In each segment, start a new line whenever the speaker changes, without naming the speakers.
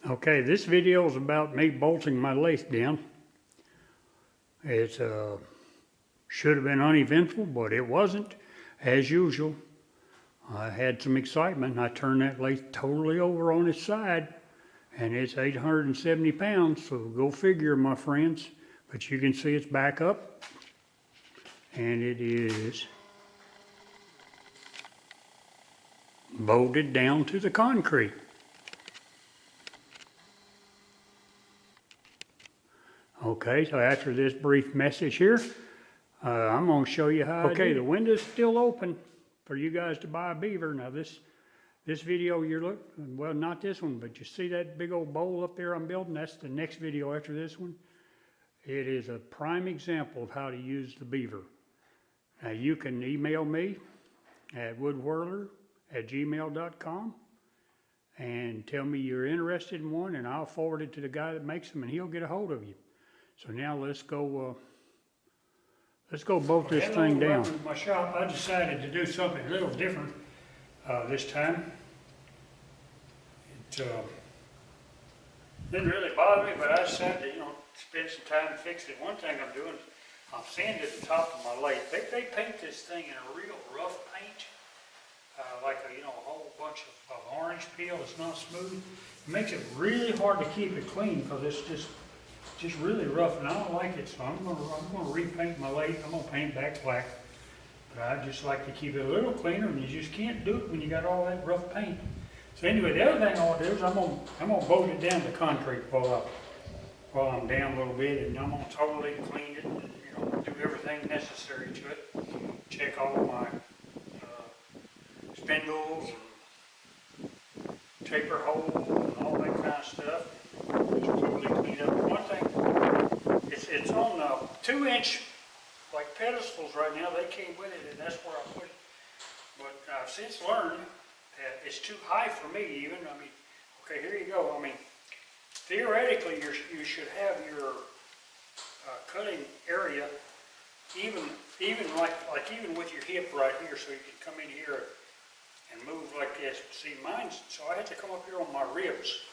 Okay, this video is about me bolting my lathe down. It should have been uneventful, but it wasn't. As usual, I had some excitement. I turned that lathe totally over on its side, and it's 870 pounds, so go figure, my friends. But you can see it's back up, and it is bolted down to the concrete. Okay, so after this brief message here, I'm going to show you how. Okay, the window's still open for you guys to buy a beaver. Now this video well, not this one, but you see that big old bowl up there I'm building? That's the next video after this one. It is a prime example of how to use the beaver. Now you can email me at woodwhirler@gmail.com and tell me you're interested in one, and I'll forward it to the guy that makes them, and he'll get a hold of you. So now let's go bolt this thing down. In my shop, I decided to do something a little different this time. It didn't really bother me, but I decided to, spend some time to fix it. One thing I'm doing is I'm sanding the top of my lathe. They paint this thing in a real rough paint, like a whole bunch of orange peel. It's not smooth. It makes it really hard to keep it clean because it's just really rough, and I don't like it, so I'm gonna repaint my lathe. I'm gonna paint it back black, but I just like to keep it a little cleaner, and you just can't do it when you got all that rough paint. So anyway, the other thing I want to do is I'm gonna bolt it down to concrete while I'm down a little bit, and I'm gonna totally clean it, and, do everything necessary to it. Check all my spindles and taper holes and all that kind of stuff. Just totally clean up. One thing, it's on 2-inch like pedestals right now. They came with it, and that's where I put it. But I've since learned that it's too high for me even. Okay, here you go. Theoretically, you should have your cutting area even like even with your hip right here, so you can come in here and move like this. See, mine's, so I had to come up here on my ribs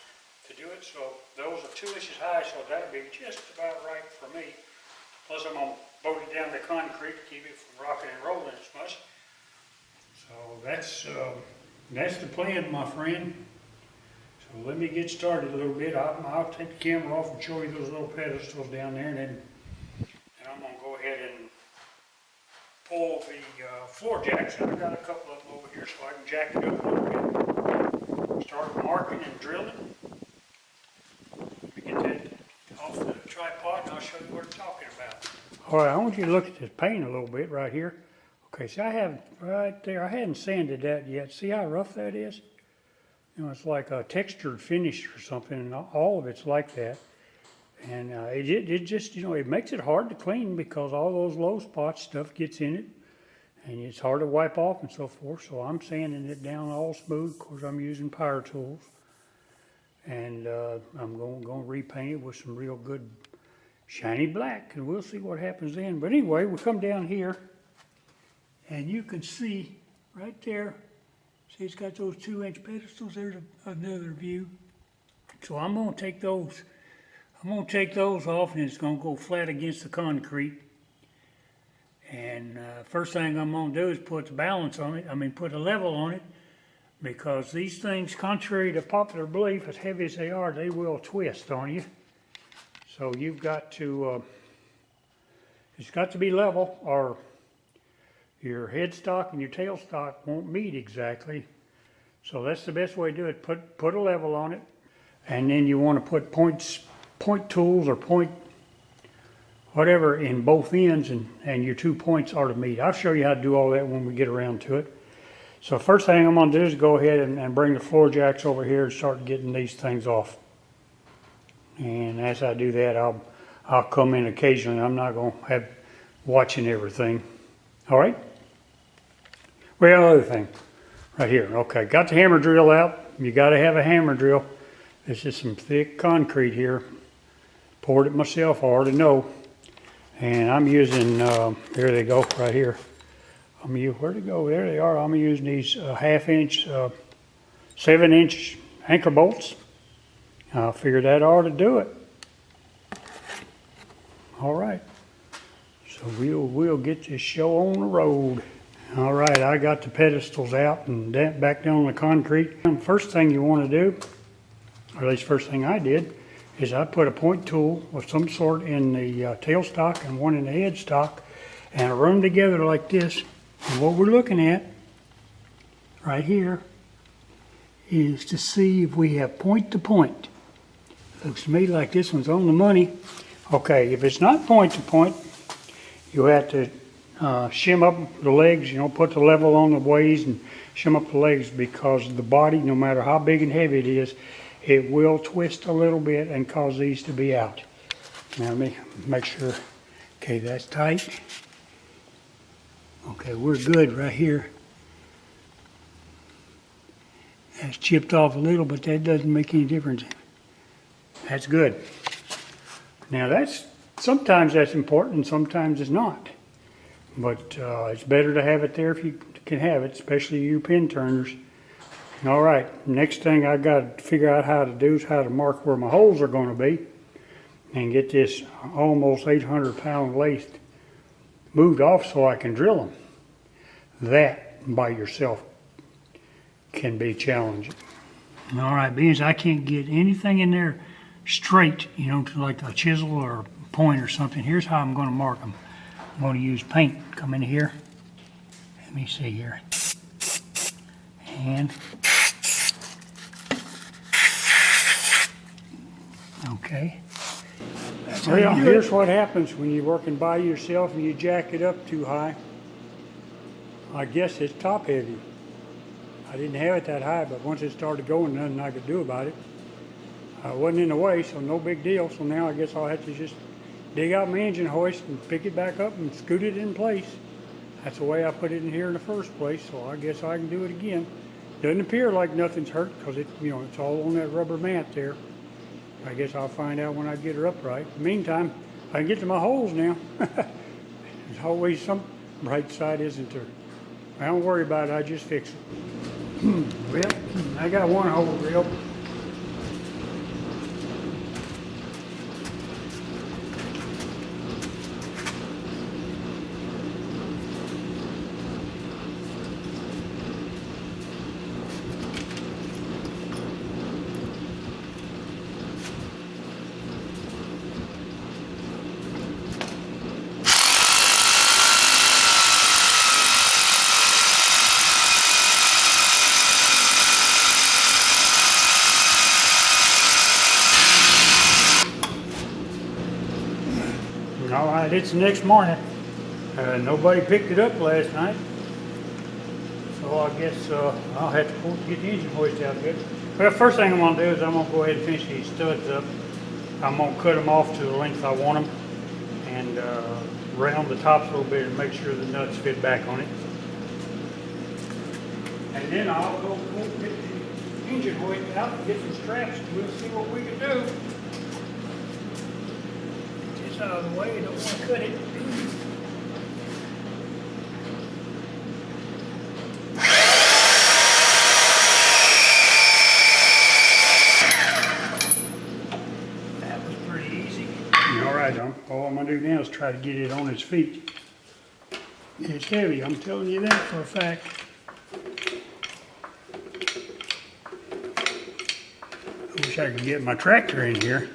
to do it, so those are 2 inches high, so that'd be just about right for me. Plus I'm gonna bolt it down to concrete to keep it from rocking and rolling as much. So that's the plan, my friend. So let me get started a little bit. I'll take the camera off and show you those little pedestals down there, and then I'm gonna go ahead and pull the floor jacks. I've got a couple of them over here, so I can jack it up a little bit. Start marking and drilling. Get that off the tripod, and I'll show you what I'm talking about. All right, I want you to look at this paint a little bit right here. Okay, see, I have right there, I hadn't sanded that yet. See how rough that is? It's like a textured finish or something, and all of it's like that. And it just, it makes it hard to clean because all those low spots, stuff gets in it, and it's hard to wipe off and so forth. So I'm sanding it down all smooth. Of course, I'm using power tools. And I'm going to repaint it with some real good shiny black, and we'll see what happens then. But anyway, we come down here, and you can see right there, see it's got those 2-inch pedestals. There's another view. So I'm going to take those off, and it's going to go flat against the concrete. And first thing I'm going to do is put the balance on it, put a level on it. Because these things, contrary to popular belief, as heavy as they are, they will twist on you. So you've got to, it's got to be level, or your headstock and your tailstock won't meet exactly. So that's the best way to do it. Put a level on it, and then you want to put point tools or point whatever in both ends, and your 2 points are to meet. I'll show you how to do all that when we get around to it. So first thing I'm going to do is go ahead and bring the floor jacks over here and start getting these things off. And as I do that, I'll come in occasionally. I'm not going to have watching everything. All right? Well, other thing right here. Okay, got the hammer drill out. You got to have a hammer drill. This is some thick concrete here. Poured it myself, I already know. And I'm using, there they go, right here. Where'd it go? There they are. I'm using these 1/2 inch, 7-inch anchor bolts. I figured that ought to do it. All right. So we'll get this show on the road. All right, I got the pedestals out and back down on the concrete. First thing you want to do, or at least first thing I did, is I put a point tool of some sort in the tailstock and one in the headstock, and I run them together like this. And what we're looking at right here is to see if we have point to point. Looks to me like this one's on the money. Okay, if it's not point to point, you have to shim up the legs, put the level on the ways and shim up the legs, because the body, no matter how big and heavy it is, it will twist a little bit and cause these to be out. Now let me make sure. Okay, that's tight. Okay, we're good right here. That's chipped off a little, but that doesn't make any difference. That's good. Now sometimes that's important, sometimes it's not. But it's better to have it there if you can have it, especially you pin turners. All right, next thing I got to figure out how to do is how to mark where my holes are going to be and get this almost 800-pound lathe moved off so I can drill them. That by yourself can be challenging. All right, being as I can't get anything in there straight, to like a chisel or a point or something, here's how I'm going to mark them. I'm going to use paint. Come in here. Let me see here. And okay. Well, here's what happens when you're working by yourself and you jack it up too high. I guess it's top heavy. I didn't have it that high, but once it started going, nothing I could do about it. I wasn't in the way, so no big deal. So now I guess I'll have to just dig out my engine hoist and pick it back up and scoot it in place. That's the way I put it in here in the first place, so I guess I can do it again. Doesn't appear like nothing's hurt because it's all on that rubber mat there. I guess I'll find out when I get her upright. In the meantime, I can get to my holes now. There's always some bright side, isn't there? I don't worry about it, I just fix it. Well, I got one hole drilled. All right, it's the next morning. Nobody picked it up last night, so I guess I'll have to get the engine hoist out of it. Well, first thing I'm going to do is I'm going to go ahead and finish these studs up. I'm going to cut them off to the length I want them and round the tops a little bit and make sure the nuts fit back on it. And then I'll go get the engine hoist out and get some straps and we'll see what we can do. Out of the way, you don't want to cut it. That was pretty easy. All right, all I'm going to do now is try to get it on its feet. It's heavy, I'm telling you that for a fact. I wish I could get my tractor in here.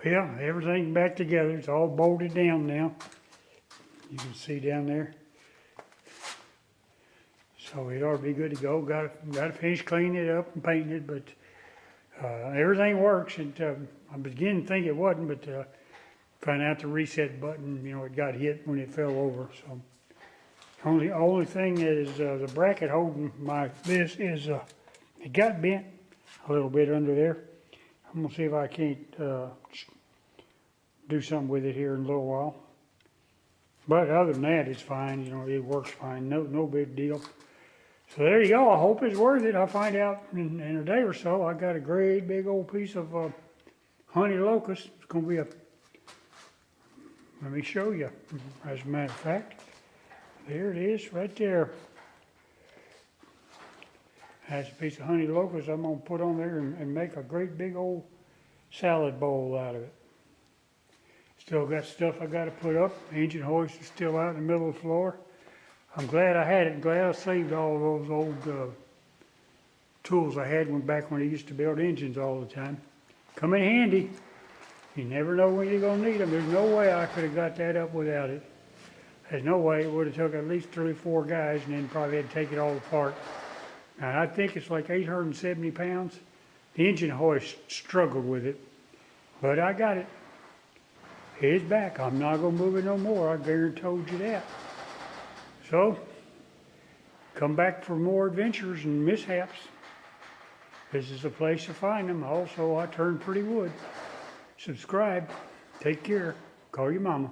Well, everything's back together. It's all bolted down now. You can see down there. So it ought to be good to go. Got to finish cleaning it up and painting it, but everything works. And I beginning to think it wasn't, but found out the reset button, it got hit when it fell over. So only thing is the bracket holding this is it got bent a little bit under there. I'm gonna see if I can't do something with it here in a little while. But other than that, it's fine. It works fine. No big deal. So there you go. I hope it's worth it. I'll find out in a day or so. I got a great big old piece of honey locust. It's gonna be let me show you. As a matter of fact, there it is right there. That's a piece of honey locust I'm gonna put on there and make a great big old salad bowl out of it. Still got stuff I gotta put up. Engine hoist is still out in the middle of the floor. I'm glad I had it. I'm glad I saved all those old tools I had back when I used to build engines all the time. Come in handy. You never know when you're gonna need them. There's no way I could have got that up without it. There's no way. It would have took at least 3 or 4 guys and then probably had to take it all apart. Now I think it's like 870 pounds. The engine hoist struggled with it, but I got it. It's back. I'm not gonna move it no more. I guarantee you that. So, come back for more adventures and mishaps. This is the place to find them. Also, I turn pretty wood. Subscribe. Take care. Call your mama.